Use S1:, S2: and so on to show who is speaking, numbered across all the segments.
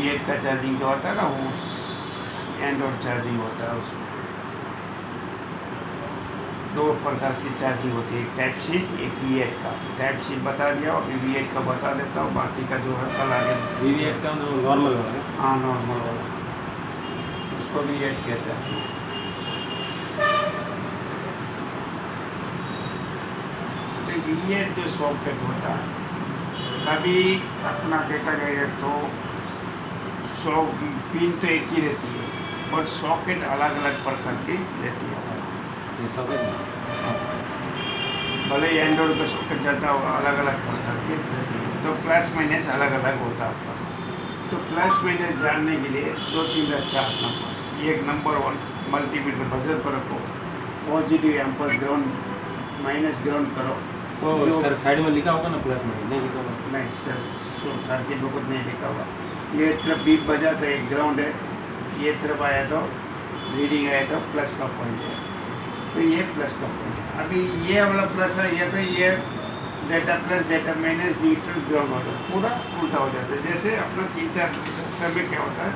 S1: V8 का charging जो होता है ना, वो एंड्रॉइड चार्जिंग होता है। उसमें दो प्रकार की चार्जिंग होती है, एक टाइप सी, एक V8 का। टाइप सी बता दिया और V8 का बता देता हूँ, बाकी का जो है कल आगे।
S2: V8 का नॉर्मल वाला?
S1: हाँ, नॉर्मल वाला, उसको V8 कहते हैं। V8 जो सॉकेट होता है, कभी अपना देखा जाएगा तो पिन तो एक ही रहती है, और सॉकेट अलग अलग प्रकार की रहती है। भले एंड्रॉइड का सॉकेट जाता हो, अलग अलग प्रकार की रहती है, तो प्लस माइनस अलग अलग होता है आपका। तो प्लस माइनस जानने के लिए 2-3 रास्ता अपना पास। एक नंबर 1, मल्टीमीटर बजर पर रखो, पॉजिटिव यहाँ पर ग्राउंड, माइनस ग्राउंड करो।
S2: तो सर साइड में लिखा होगा ना प्लस माइनस? नहीं लिखा होगा?
S1: नहीं सर, सर के लोग नहीं लिखा हुआ। ये तरफ बीप बजा तो एक ग्राउंड है, ये तरफ आया तो रीडिंग आया तो प्लस का पॉइंट है, तो ये प्लस का पॉइंट है। अभी ये वाला प्लस है, ये तो ये data plus, data minus, neutral, ground होता है, पूरा उल्टा हो जाता है। जैसे अपना 3-4 सिस्टम में क्या होता है,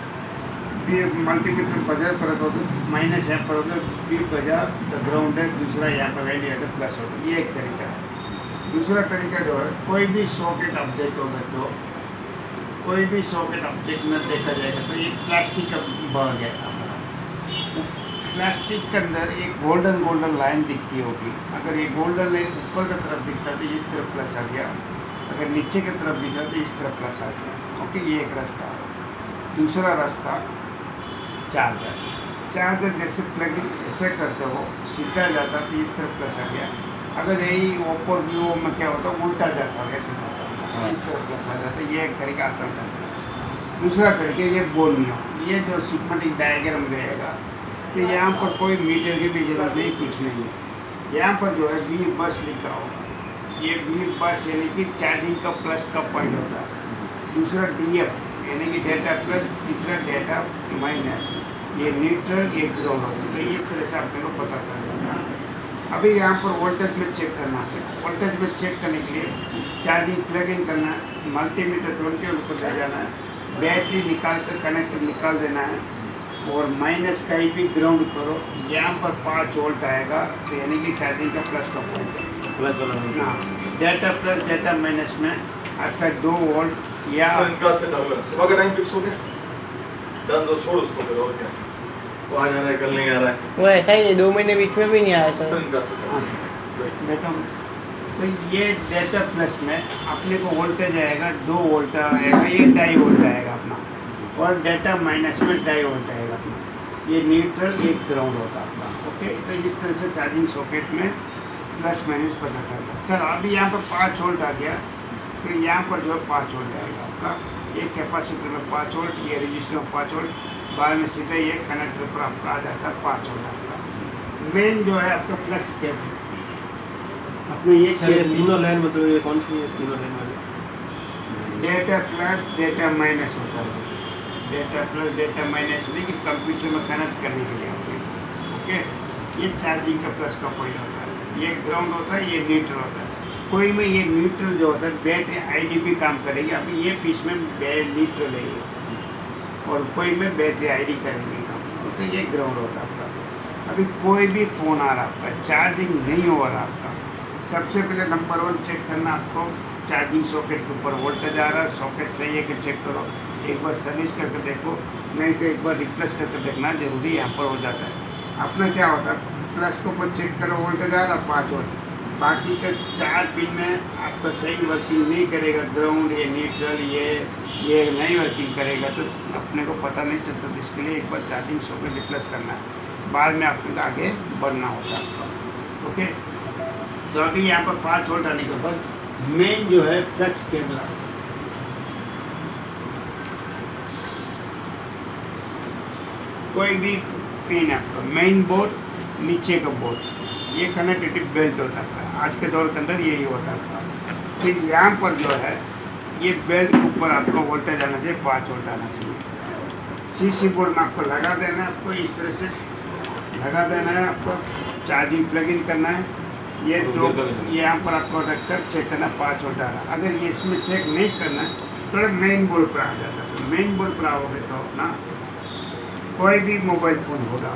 S1: मल्टीमीटर बजर पर रखो तो माइनस यहाँ पर होगा, बीप बजा तो ग्राउंड है, दूसरा यहाँ पर वैल्यू है तो प्लस होगा। ये एक तरीका है। दूसरा तरीका जो है, कोई भी सॉकेट अपडेट होगा तो कोई भी सॉकेट अपडेट में देखा जाएगा तो एक प्लास्टिक का भाग है हमारा। प्लास्टिक के अंदर एक गोल्डन लाइन दिखती होगी। अगर ये गोल्डन लाइन ऊपर की तरफ दिखता तो इस तरफ प्लस आ गया, अगर नीचे की तरफ दिखा तो इस तरफ प्लस आ गया। ओके, ये एक रास्ता है। दूसरा रास्ता चार्जर जैसे प्लग इन ऐसे करते हो, सीधा जाता तो इस तरफ प्लस आ गया। अगर यही ओप्पो वीवो में क्या होता है, उल्टा जाता है, ऐसे जाता है, इस तरफ प्लस आ जाता है। ये एक तरीका आसान करता है। दूसरा तरीका ये बोलनियो, ये जो सिस्टमेटिक डायग्राम रहेगा कि यहाँ पर कोई मीटर की भी जरूरत नहीं, कुछ नहीं है। यहाँ पर जो है वी बस लिखा होगा, ये वी बस यानी कि चार्जिंग का प्लस का पॉइंट होता है। दूसरा DF यानी कि डेटा प्लस, तीसरा डेटा माइनस, ये न्यूट्रल, ये ग्राउंड होता है। तो इस तरह से आपको पता चल जाएगा। अभी यहाँ पर वोल्टेज में चेक करना है। वोल्टेज में चेक करने के लिए चार्जिंग प्लग इन करना है, मल्टीमीटर 20 वोल्ट पर ले जाना है, बैटरी निकाल कर कनेक्टर निकाल देना है, और माइनस कहीं भी ग्राउंड करो, यहाँ पर 5 वोल्ट आएगा, तो यानी कि चार्जिंग का प्लस का पॉइंट है।
S2: प्लस वाला?
S1: हाँ, डेटा प्लस डेटा माइनस में आपका 2 वोल्ट या
S3: इनका से सुबह का टाइम फिक्स हो गया, डन, दो छोड़ उसको फिर, और क्या वो आ जा रहा है, कल नहीं आ रहा है,
S4: वो ऐसा ही है, 2 महीने बीच में भी नहीं आया सर।
S3: इनका से
S1: डेटा। तो ये डेटा प्लस में अपने को वोल्टेज आएगा 2 वोल्ट आएगा, ये 2.5 वोल्ट आएगा अपना, और डेटा माइनस में 2.5 वोल्ट आएगा अपना। ये न्यूट्रल, एक ग्राउंड होता है अपना। ओके, तो इस तरह से चार्जिंग सॉकेट में प्लस माइनस पता चलता है। चलो, अभी यहाँ पर 5 वोल्ट आ गया, तो यहाँ पर जो है 5 वोल्ट आएगा आपका। ये कैपेसिटर में 5 वोल्ट, ये रजिस्टर में 5 वोल्ट, बाद में सीधे ये कनेक्टर पर आपका आ जाता है 5 वोल्ट आपका। मेन जो है आपका फ्लेक्स केबल अपने ये
S2: सर ये तीनों लाइन मतलब ये कौन सी है तीनों लाइन वाली?
S1: डेटा प्लस डेटा माइनस होता है। डेटा प्लस डेटा माइनस नहीं कि कंप्यूटर में कनेक्ट करने के लिए होते हैं। ओके, ये चार्जिंग का प्लस का पॉइंट होता है, ये ग्राउंड होता है, ये न्यूट्रल होता है। कोई में ये न्यूट्रल जो होता है बैटरी IDP काम करेगी, अभी ये बीच में न्यूट्रल है, और कोई में बैटरी ID करेगी काम, तो ये ग्राउंड होता है आपका। अभी कोई भी फ़ोन आ रहा आपका, चार्जिंग नहीं हो रहा आपका, सबसे पहले नंबर 1 चेक करना आपको, चार्जिंग सॉकेट के ऊपर वोल्टेज आ रहा है, सॉकेट सही है कि चेक करो, एक बार सर्विस करके देखो, नहीं तो एक बार रिप्लेस करके देखना जरूरी यहाँ पर हो जाता है। अपना क्या होता है, प्लस के ऊपर चेक करो, वोल्टेज आ रहा 5 वोल्ट, बाकी के 4 पिन में आपका सही वर्किंग नहीं करेगा, ग्राउंड, ये न्यूट्रल, ये नहीं वर्किंग करेगा, तो अपने को पता नहीं चलता। तो इसके लिए एक बार चार्जिंग सॉकेट रिप्लेस करना है, बाद में आपको आगे बढ़ना होता है आपका। ओके, तो अभी यहाँ पर 5 वोल्ट आने के बाद मेन जो है फ्लेक्स केबल, कोई भी पिन आपका, मेन बोर्ड, नीचे का बोर्ड, ये कनेक्टिविटी बेल्ट होता है। आज के दौर के अंदर यही होता है। फिर यहाँ पर जो है ये बेल्ट के ऊपर आपको वोल्टेज आना चाहिए, 5 वोल्ट आना चाहिए। CC बोर्ड में आपको लगा देना है, आपको इस तरह से लगा देना है, आपको चार्जिंग प्लग इन करना है। ये 2 यहाँ पर आपको रख कर चेक करना 5 वोल्ट आ रहा है। अगर ये इसमें चेक नहीं करना है थोड़ा मेन बोर्ड पर आ जाता है। मेन बोर्ड पर आओगे तो अपना कोई भी मोबाइल फ़ोन होगा,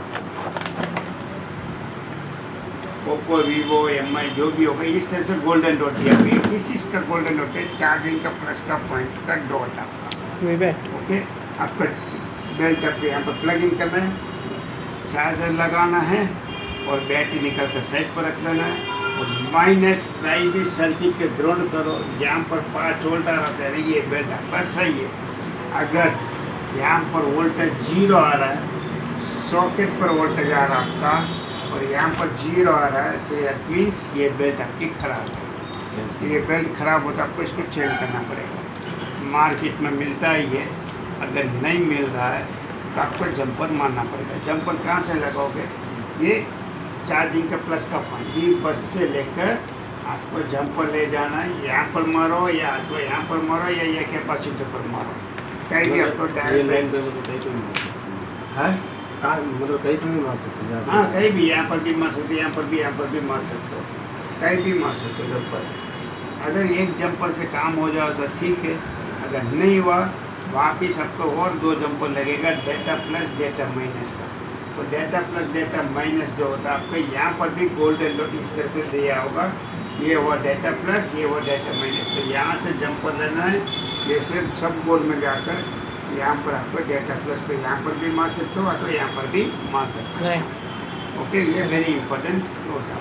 S1: ओप्पो, वीवो, MI जो भी होगा, इस तरह से गोल्डन डॉट दिया हुआ है। किस चीज़ का गोल्डन डॉट है? चार्जिंग का प्लस का पॉइंट का डॉट आपका।
S4: We bat.
S1: ओके, आपका बेल्ट आपको यहाँ पर प्लग इन करना है, चार्जर लगाना है और बैटरी निकल कर साइड पर रख देना है और माइनस प्राइव भी सर्किट के ग्राउंड करो। यहाँ पर 5 वोल्ट आ रहा है, ये बेल्ट आपका सही है। अगर यहाँ पर वोल्टेज 0 आ रहा है, सॉकेट पर वोल्टेज आ रहा है आपका और यहाँ पर 0 आ रहा है, तो दैट मीन्स ये बेल्ट आपकी ख़राब है। ये बेल्ट ख़राब होता है, आपको इसको चेंज करना पड़ेगा। मार्केट में मिलता है ये, अगर नहीं मिल रहा है तो आपको जंपर मारना पड़ेगा। जंपर कहाँ से लगाओगे? ये चार्जिंग का प्लस का पॉइंट भी बस से लेकर आपको जंपर ले जाना है। यहाँ पर मारो या तो यहाँ पर मारो या ये कैपेसिटर पर मारो, कहीं भी आपको
S2: ये
S1: डायरेक्ट
S2: लाइन पे मतलब कहीं पे भी मार सकते
S1: है।
S2: हैं। कहाँ मतलब कहीं पे भी मार सकते हैं।
S1: हाँ, कहीं भी, यहाँ पर भी मार सकते हो, यहाँ पर भी, यहाँ पर भी मार सकते हो, कहीं भी मार सकते हो जंपर। अगर एक जंपर से काम हो जाए तो ठीक है, अगर नहीं हुआ वापिस आपको और 2 जंपर लगेगा, डेटा प्लस डेटा माइनस का। तो डेटा प्लस डेटा माइनस जो होता है आपका, यहाँ पर भी गोल्डन डॉट इस तरह से दिया होगा, ये हुआ डेटा प्लस, ये हुआ डेटा माइनस। तो यहाँ से जंपर लेना है, ये सिर्फ सब बोर्ड में जाकर यहाँ पर आपको डेटा प्लस पे यहाँ पर भी मार सकते हो तो यहाँ पर भी मार सकते हो।
S4: नहीं।
S1: ओके, ये वेरी इंपॉर्टेंट होता है।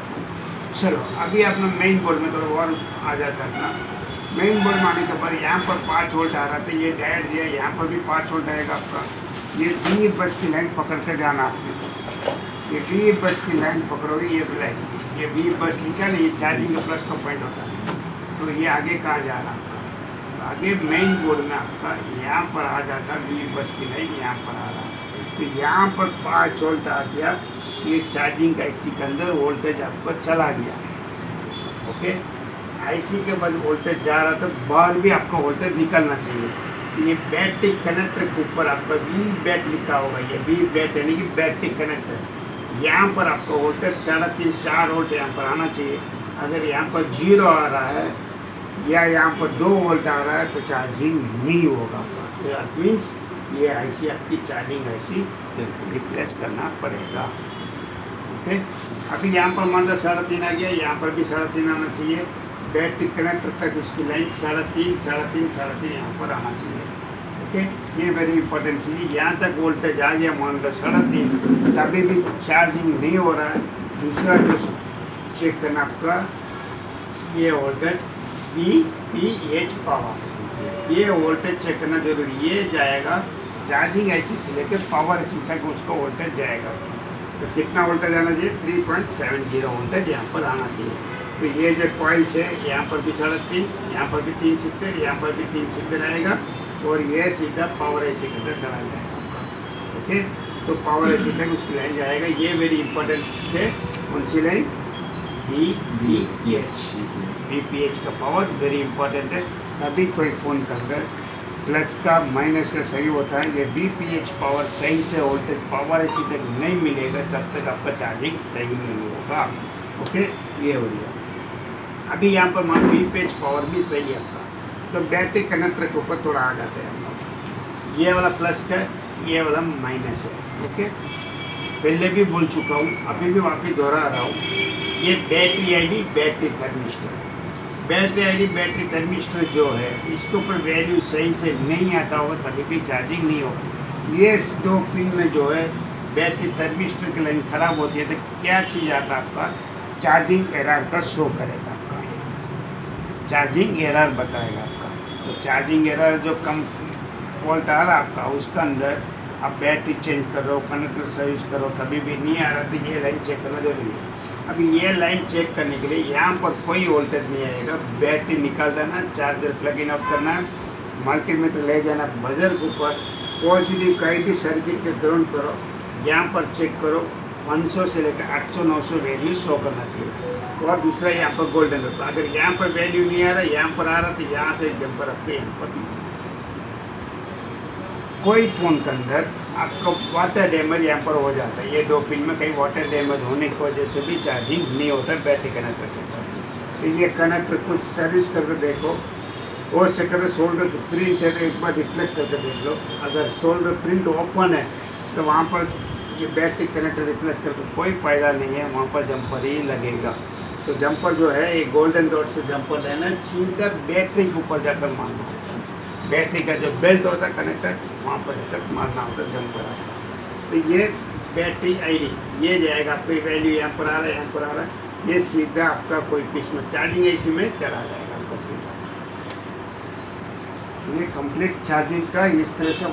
S1: चलो अभी अपना मेन बोर्ड में थोड़ा और आ जाता है अपना। मेन बोर्ड में आने के बाद यहाँ पर 5 वोल्ट आ रहा था, ये डायरेक्ट दिया, यहाँ पर भी 5 वोल्ट आएगा आपका। ये डी बस की लाइन पकड़ कर जाना आपने। ये डी बस की लाइन पकड़ोगे, ये लाइन, ये बी बस लिखा ना, ये चार्जिंग का प्लस का पॉइंट होता है। तो ये आगे कहाँ जा रहा है? आगे मेन बोर्ड में आपका यहाँ पर आ जाता है, बी बस की लाइन यहाँ पर आ रहा है। तो यहाँ पर 5 वोल्ट आ गया, ये चार्जिंग का IC के अंदर वोल्टेज आपको चला गया। ओके, IC के बाद वोल्टेज जा रहा था, बाहर भी आपका वोल्टेज निकलना चाहिए। ये बैटरी कनेक्टर के ऊपर आपका वी बैट लिखा होगा, ये वी बैट यानी कि बैटरी कनेक्टर। यहाँ पर आपका वोल्टेज 3.5-4 वोल्ट यहाँ पर आना चाहिए। अगर यहाँ पर 0 आ रहा है या यहाँ पर 2 वोल्ट आ रहा है तो चार्जिंग नहीं होगा। तो दैट मीन्स ये IC आपकी चार्जिंग IC रिप्लेस करना पड़ेगा। ओके, अभी यहाँ पर मान लो 3.5 आ गया, यहाँ पर भी 3.5 आना चाहिए। बैटरी कनेक्टर तक उसकी लाइन 3.5 यहाँ पर आना चाहिए। ओके, ये वेरी इंपॉर्टेंट चीज़ है। यहाँ तक वोल्टेज आ गया मान लो 3.5, तभी भी चार्जिंग नहीं हो रहा है। दूसरा जो चेक करना आपका, ये वोल्टेज VPH पावर, ये वोल्टेज चेक करना जरूरी। ये जाएगा चार्जिंग IC से लेकर पावर IC तक उसका वोल्टेज जाएगा। तो कितना वोल्टेज आना चाहिए? 3.70 वोल्टेज यहाँ पर आना चाहिए। तो ये जो कॉइल्स है, यहाँ पर भी 3.5, यहाँ पर भी 370, यहाँ पर भी 370 आएगा और ये सीधा पावर IC के अंदर चला जाएगा। ओके, तो पावर IC तक उसकी लाइन जाएगा। ये वेरी इंपॉर्टेंट है। कौन सी लाइन? VPH का पावर वेरी इंपॉर्टेंट है। तभी कोई फ़ोन के अंदर प्लस का माइनस का सही होता है। ये VPH पावर सही से वोल्टेज पावर IC तक नहीं मिलेगा तब तक आपका चार्जिंग सही नहीं होगा। ओके, ये हो गया। अभी यहाँ पर मान VPH पावर भी सही है आपका, तो बैटरी कनेक्टर के ऊपर थोड़ा आ जाते हैं हम लोग। ये वाला प्लस का, ये वाला माइनस है। ओके, पहले भी बोल चुका हूँ, अभी भी वापस दोहरा रहा हूँ। ये battery ID battery thermistor, battery ID battery thermistor जो है, इसके ऊपर वैल्यू सही से नहीं आता होगा तभी भी चार्जिंग नहीं होगा। ये 2 पिन में जो है बैटरी थर्मिस्टर की लाइन ख़राब होती है तो क्या चीज़ आता है आपका? चार्जिंग एरर का शो करेगा, आपका चार्जिंग एरर बताएगा आपका। तो चार्जिंग एरर जो कम फॉल्ट आ रहा है आपका, उसका अंदर आप बैटरी चेंज करो, कनेक्टर सर्विस करो, तभी भी नहीं आ रहा तो ये लाइन चेक करना जरूरी है। अभी ये लाइन चेक करने के लिए यहाँ पर कोई वोल्टेज नहीं आएगा, बैटरी निकाल देना, चार्जर प्लग इन ऑफ करना, मल्टीमीटर ले जाना बजर के ऊपर, पॉजिटिव कहीं भी सर्किट के ग्राउंड करो, यहाँ पर चेक करो, 500 से लेकर 800-900 वैल्यू शो करना चाहिए। और दूसरा यहाँ पर गोल्डन डॉट, अगर यहाँ पर वैल्यू नहीं आ रहा, यहाँ पर आ रहा तो यहाँ से जंपर आपके यहाँ पर नहीं। कोई फ़ोन के अंदर आपको वाटर डैमेज यहाँ पर हो जाता है। ये 2 पिन में कहीं वाटर डैमेज होने की वजह से भी चार्जिंग नहीं होता है बैटरी कनेक्टर के ऊपर। तो ये कनेक्टर कुछ सर्विस करके देखो, हो सके तो शोल्डर प्रिंट है तो एक बार रिप्लेस करके देख लो। अगर शोल्डर प्रिंट ओपन है तो वहाँ पर ये बैटरी कनेक्टर रिप्लेस करके कोई फ़ायदा नहीं है, वहाँ पर जंपर ही लगेगा। तो जंपर जो है ये गोल्डन डॉट से जंपर लेना, सीधा बैटरी के ऊपर जाकर मारना होता है। बैटरी का जो बेल्ट होता है कनेक्टर वहाँ पर जाकर मारना होता है जंपर आपका। तो ये बैटरी आईडी ये जाएगा, आपकी वैल्यू यहाँ पर आ रहा है, यहाँ पर आ रहा है, ये सीधा आपका कोई पीस में चार्जिंग इसी में चला जाएगा आपका सीधा। ये कंप्लीट चार्जिंग का इस तरह से